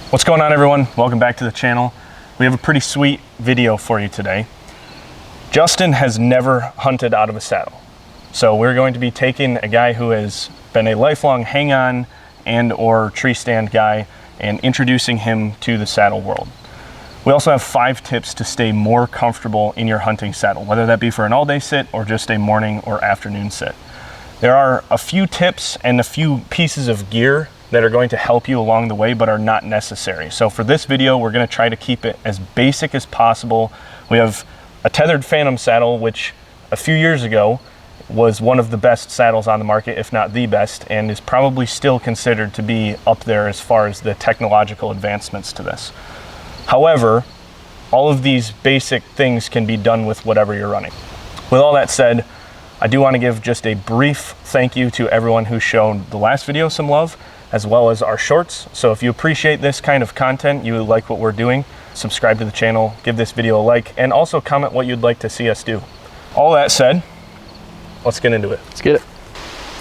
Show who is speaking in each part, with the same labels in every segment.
Speaker 1: What's going on, everyone? Welcome back to the channel. We have a pretty sweet video for you today. Justin has never hunted out of a saddle. So we're going to be taking a guy who has been a lifelong hang-on and or tree stand guy and introducing him to the saddle world. We also have 5 tips to stay more comfortable in your hunting saddle, whether that be for an all-day sit or just a morning or afternoon sit. There are a few tips and a few pieces of gear that are going to help you along the way, but are not necessary. So for this video, we're gonna try to keep it as basic as possible. We have a tethered Phantom saddle, which a few years ago was one of the best saddles on the market, if not the best, and is probably still considered to be up there as far as the technological advancements to this. However, all of these basic things can be done with whatever you're running. With all that said, I do want to give just a brief thank you to everyone who showed the last video some love, as well as our shorts. So if you appreciate this kind of content, you like what we're doing, subscribe to the channel, give this video a like, and also comment what you'd like to see us do. All that said, let's get into it.
Speaker 2: Let's get it.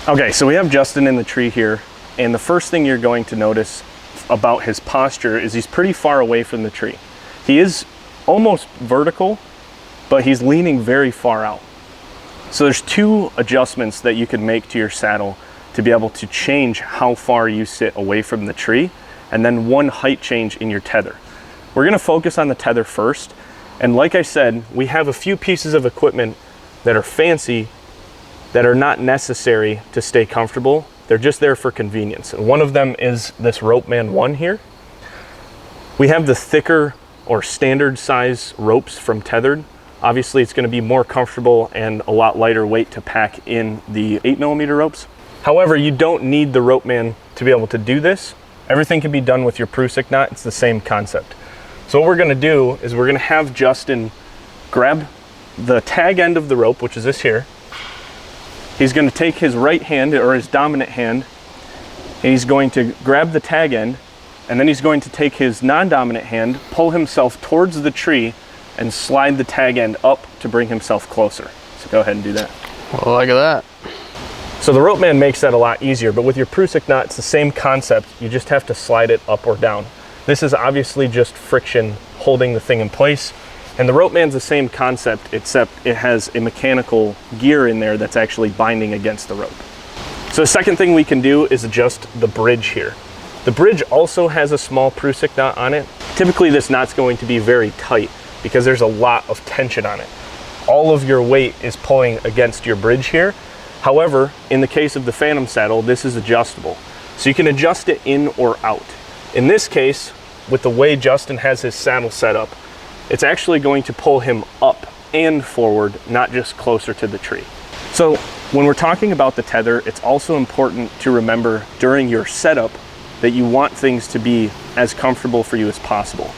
Speaker 1: Okay, so we have Justin in the tree here, and the first thing you're going to notice about his posture is he's pretty far away from the tree. He is almost vertical, but he's leaning very far out. So there's 2 adjustments that you can make to your saddle to be able to change how far you sit away from the tree, and then 1 height change in your tether. We're gonna focus on the tether first, and like I said, we have a few pieces of equipment that are fancy that are not necessary to stay comfortable. They're just there for convenience. And one of them is this Ropeman 1 here. We have the thicker or standard size ropes from Tethered. Obviously it's gonna be more comfortable and a lot lighter weight to pack in the 8mm ropes. However, you don't need the Ropeman to be able to do this. Everything can be done with your Prusik knot. It's the same concept. So what we're gonna do is we're gonna have Justin grab the tag end of the rope, which is this here. He's gonna take his right hand, or his dominant hand, and he's going to grab the tag end, and then he's going to take his non-dominant hand, pull himself towards the tree, and slide the tag end up to bring himself closer. So go ahead and do that.
Speaker 2: Well, look at that.
Speaker 1: So the Ropeman makes that a lot easier, but with your Prusik knot, it's the same concept. You just have to slide it up or down. This is obviously just friction holding the thing in place. And the Ropeman's the same concept, except it has a mechanical gear in there that's actually binding against the rope. So the second thing we can do is adjust the bridge here. The bridge also has a small Prusik knot on it. Typically this knot's going to be very tight because there's a lot of tension on it. All of your weight is pulling against your bridge here. However, in the case of the Phantom saddle, this is adjustable. So you can adjust it in or out. In this case, with the way Justin has his saddle set up, it's actually going to pull him up and forward, not just closer to the tree. So when we're talking about the tether, it's also important to remember during your setup that you want things to be as comfortable for you as possible.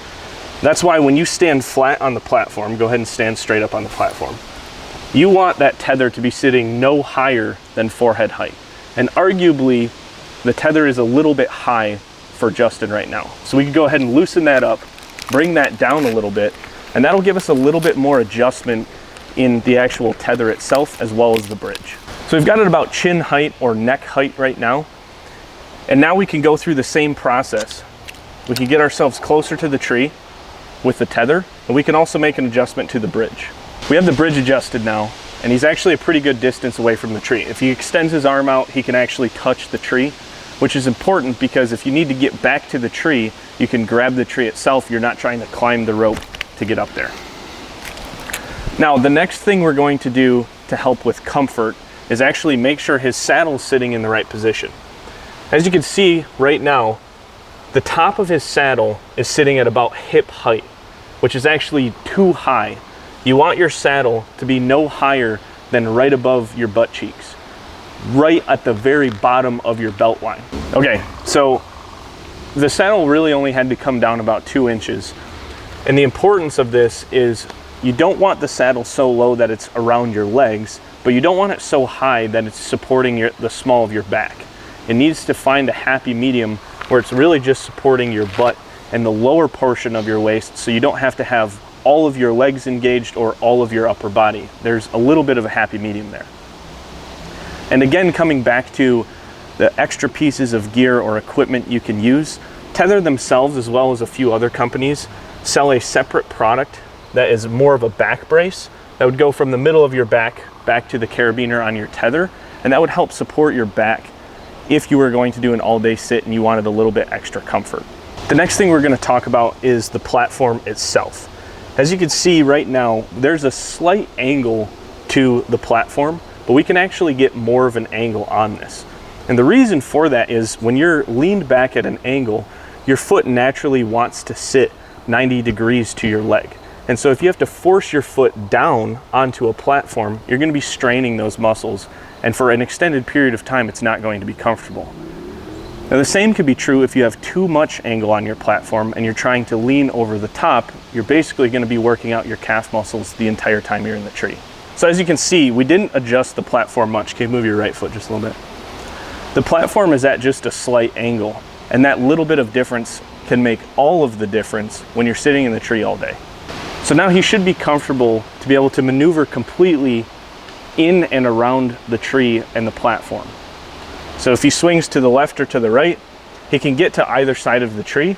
Speaker 1: That's why when you stand flat on the platform, go ahead and stand straight up on the platform. You want that tether to be sitting no higher than forehead height. And arguably, the tether is a little bit high for Justin right now. So we can go ahead and loosen that up, bring that down a little bit, and that'll give us a little bit more adjustment in the actual tether itself as well as the bridge. So we've got it about chin height or neck height right now. And now we can go through the same process. We can get ourselves closer to the tree with the tether, and we can also make an adjustment to the bridge. We have the bridge adjusted now, and he's actually a pretty good distance away from the tree. If he extends his arm out, he can actually touch the tree, which is important because if you need to get back to the tree, you can grab the tree itself. You're not trying to climb the rope to get up there. Now, the next thing we're going to do to help with comfort is actually make sure his saddle's sitting in the right position. As you can see right now, the top of his saddle is sitting at about hip height, which is actually too high. You want your saddle to be no higher than right above your butt cheeks, right at the very bottom of your belt line. Okay, so the saddle really only had to come down about 2 inches. And the importance of this is you don't want the saddle so low that it's around your legs, but you don't want it so high that it's supporting the small of your back. It needs to find a happy medium where it's really just supporting your butt and the lower portion of your waist, so you don't have to have all of your legs engaged or all of your upper body. There's a little bit of a happy medium there. And again, coming back to the extra pieces of gear or equipment you can use, Tether themselves, as well as a few other companies, sell a separate product that is more of a back brace that would go from the middle of your back to the carabiner on your tether, and that would help support your back if you were going to do an all-day sit and you wanted a little bit extra comfort. The next thing we're going to talk about is the platform itself. As you can see right now, there's a slight angle to the platform, but we can actually get more of an angle on this. And the reason for that is when you're leaned back at an angle, your foot naturally wants to sit 90 degrees to your leg. And so if you have to force your foot down onto a platform, you're going to be straining those muscles, and for an extended period of time, it's not going to be comfortable. Now the same could be true if you have too much angle on your platform and you're trying to lean over the top. You're basically going to be working out your calf muscles the entire time you're in the tree. So as you can see, we didn't adjust the platform much. Can you move your right foot just a little bit? The platform is at just a slight angle, and that little bit of difference can make all of the difference when you're sitting in the tree all day. So now he should be comfortable to be able to maneuver completely in and around the tree and the platform. So if he swings to the left or to the right, he can get to either side of the tree.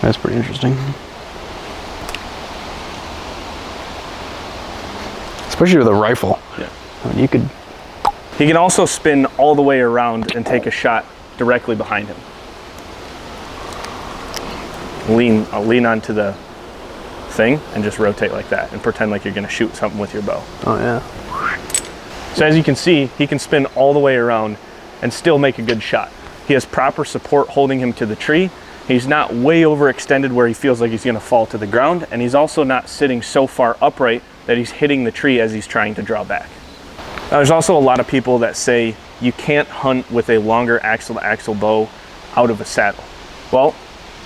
Speaker 2: That's pretty interesting. Especially with a rifle.
Speaker 1: Yeah.
Speaker 2: I mean, you could...
Speaker 1: He can also spin all the way around and take a shot directly behind him. I'll lean onto the thing and just rotate like that and pretend like you're going to shoot something with your bow.
Speaker 2: Oh yeah.
Speaker 1: So as you can see, he can spin all the way around and still make a good shot. He has proper support holding him to the tree. He's not way overextended where he feels like he's going to fall to the ground, and he's also not sitting so far upright that he's hitting the tree as he's trying to draw back. Now there's also a lot of people that say you can't hunt with a longer axle-to-axle bow out of a saddle. Well,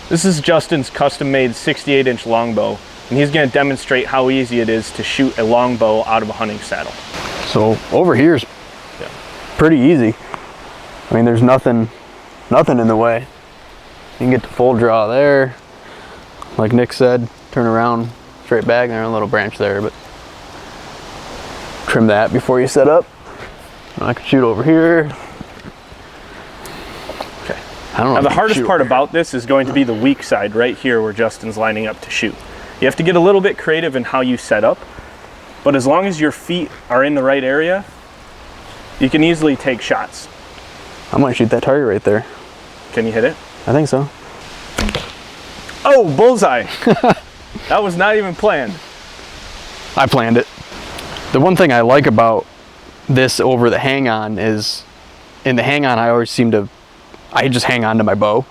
Speaker 1: this is Justin's custom-made 68-inch longbow, and he's going to demonstrate how easy it is to shoot a longbow out of a hunting saddle.
Speaker 2: So over here is pretty easy. I mean, there's nothing in the way. You can get to full draw there. Like Nick said, turn around, straight back. There's a little branch there, but trim that before you set up. And I can shoot over here.
Speaker 1: Okay.
Speaker 2: I don't know.
Speaker 1: Now the hardest part about this is going to be the weak side right here where Justin's lining up to shoot. You have to get a little bit creative in how you set up, but as long as your feet are in the right area, you can easily take shots.
Speaker 2: I'm gonna shoot that target right there.
Speaker 1: Can you hit it?
Speaker 2: I think so.
Speaker 1: Oh, bullseye. That was not even planned.
Speaker 2: I planned it. The one thing I like about this over the hang-on is, in the hang-on I just hang on to my bow,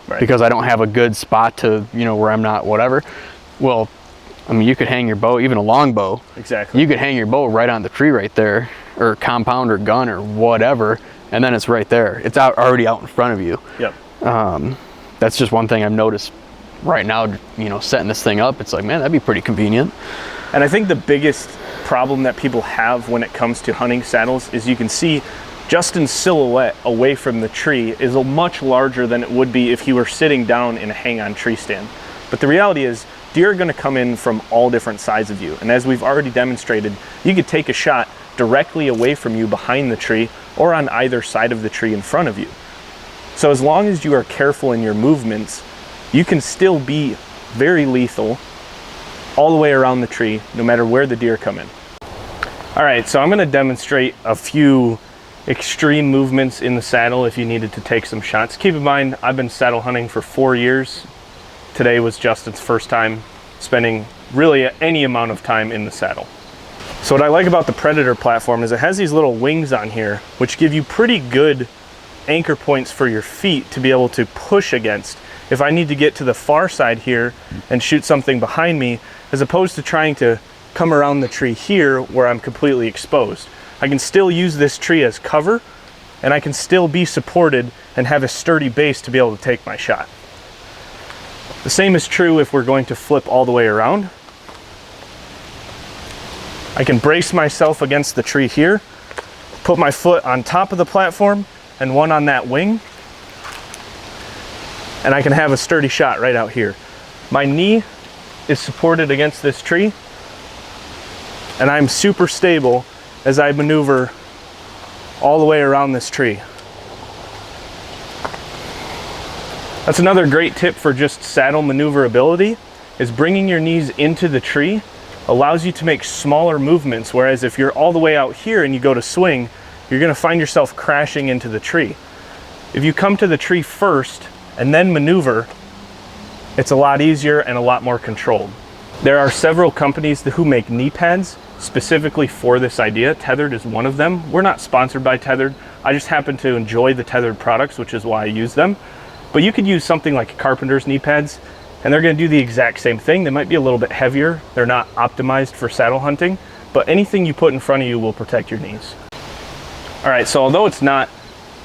Speaker 2: right, because I don't have a good spot to, where I'm not whatever. Well, I mean, you could hang your bow, even a longbow. Exactly. You could hang your bow right on the tree right there, or compound or gun or whatever, and then it's right there. It's already out in front of you.
Speaker 1: Yep.
Speaker 2: That's just one thing I've noticed right now, setting this thing up. It's like, man, that'd be pretty convenient.
Speaker 1: And I think the biggest problem that people have when it comes to hunting saddles is you can see Justin's silhouette away from the tree is much larger than it would be if he were sitting down in a hang-on tree stand. But the reality is, deer are going to come in from all different sides of you. And as we've already demonstrated, you could take a shot directly away from you behind the tree or on either side of the tree in front of you. So as long as you are careful in your movements, you can still be very lethal all the way around the tree, no matter where the deer come in. All right, so I'm going to demonstrate a few extreme movements in the saddle if you needed to take some shots. Keep in mind, I've been saddle hunting for 4 years. Today was Justin's first time spending really any amount of time in the saddle. So what I like about the Predator platform is it has these little wings on here, which give you pretty good anchor points for your feet to be able to push against. If I need to get to the far side here and shoot something behind me, as opposed to trying to come around the tree here where I'm completely exposed. I can still use this tree as cover, and I can still be supported and have a sturdy base to be able to take my shot. The same is true if we're going to flip all the way around. I can brace myself against the tree here, put my foot on top of the platform and one on that wing, and I can have a sturdy shot right out here. My knee is supported against this tree, and I'm super stable as I maneuver all the way around this tree. That's another great tip for just saddle maneuverability, is bringing your knees into the tree allows you to make smaller movements, whereas if you're all the way out here and you go to swing, you're gonna find yourself crashing into the tree. If you come to the tree first and then maneuver, it's a lot easier and a lot more controlled. There are several companies who make knee pads specifically for this idea. Tethered is one of them. We're not sponsored by Tethered. I just happen to enjoy the Tethered products, which is why I use them. But you could use something like Carpenter's knee pads, and they're gonna do the exact same thing. They might be a little bit heavier. They're not optimized for saddle hunting, but anything you put in front of you will protect your knees. All right, so although it's not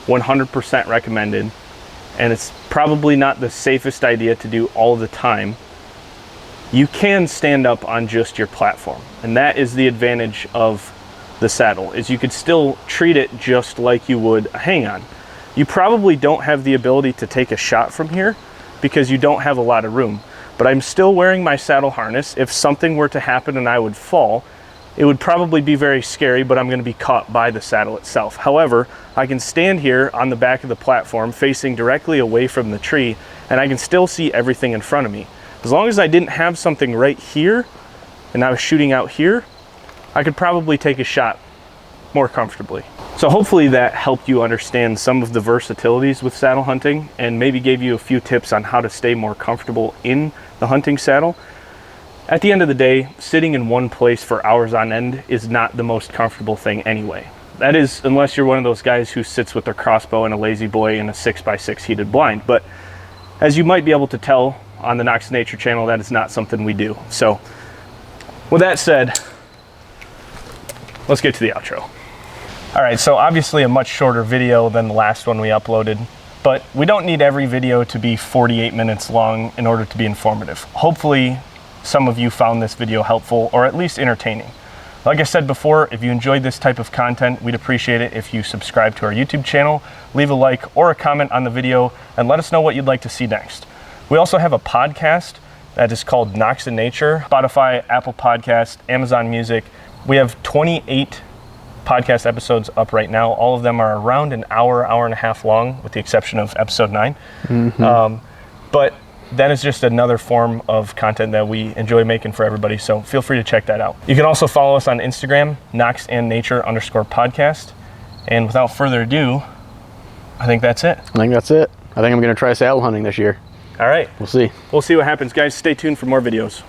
Speaker 1: 100% recommended, and it's probably not the safest idea to do all the time, you can stand up on just your platform. And that is the advantage of the saddle, is you could still treat it just like you would a hang-on. You probably don't have the ability to take a shot from here because you don't have a lot of room. But I'm still wearing my saddle harness. If something were to happen and I would fall, it would probably be very scary, but I'm gonna be caught by the saddle itself. However, I can stand here on the back of the platform facing directly away from the tree, and I can still see everything in front of me. As long as I didn't have something right here and I was shooting out here, I could probably take a shot more comfortably. So hopefully that helped you understand some of the versatilities with saddle hunting and maybe gave you a few tips on how to stay more comfortable in the hunting saddle. At the end of the day, sitting in one place for hours on end is not the most comfortable thing anyway. That is, unless you're one of those guys who sits with their crossbow and a lazy boy in a 6x6 heated blind. But as you might be able to tell on the Knox Nature channel, that is not something we do. So with that said, let's get to the outro. All right, so obviously a much shorter video than the last one we uploaded, but we don't need every video to be 48 minutes long in order to be informative. Hopefully some of you found this video helpful or at least entertaining. Like I said before, if you enjoyed this type of content, we'd appreciate it if you subscribe to our YouTube channel, leave a like or a comment on the video, and let us know what you'd like to see next. We also have a podcast that is called Knox in Nature, Spotify, Apple Podcast, Amazon Music. We have 28 podcast episodes up right now. All of them are around an hour, hour and a half long, with the exception of episode 9. But that is just another form of content that we enjoy making for everybody, so feel free to check that out. You can also follow us on Instagram, knoxandnature_podcast. And without further ado, I think that's it.
Speaker 2: I think that's it. I think I'm gonna try saddle hunting this year.
Speaker 1: All right.
Speaker 2: We'll see.
Speaker 1: We'll see what happens, guys. Stay tuned for more videos.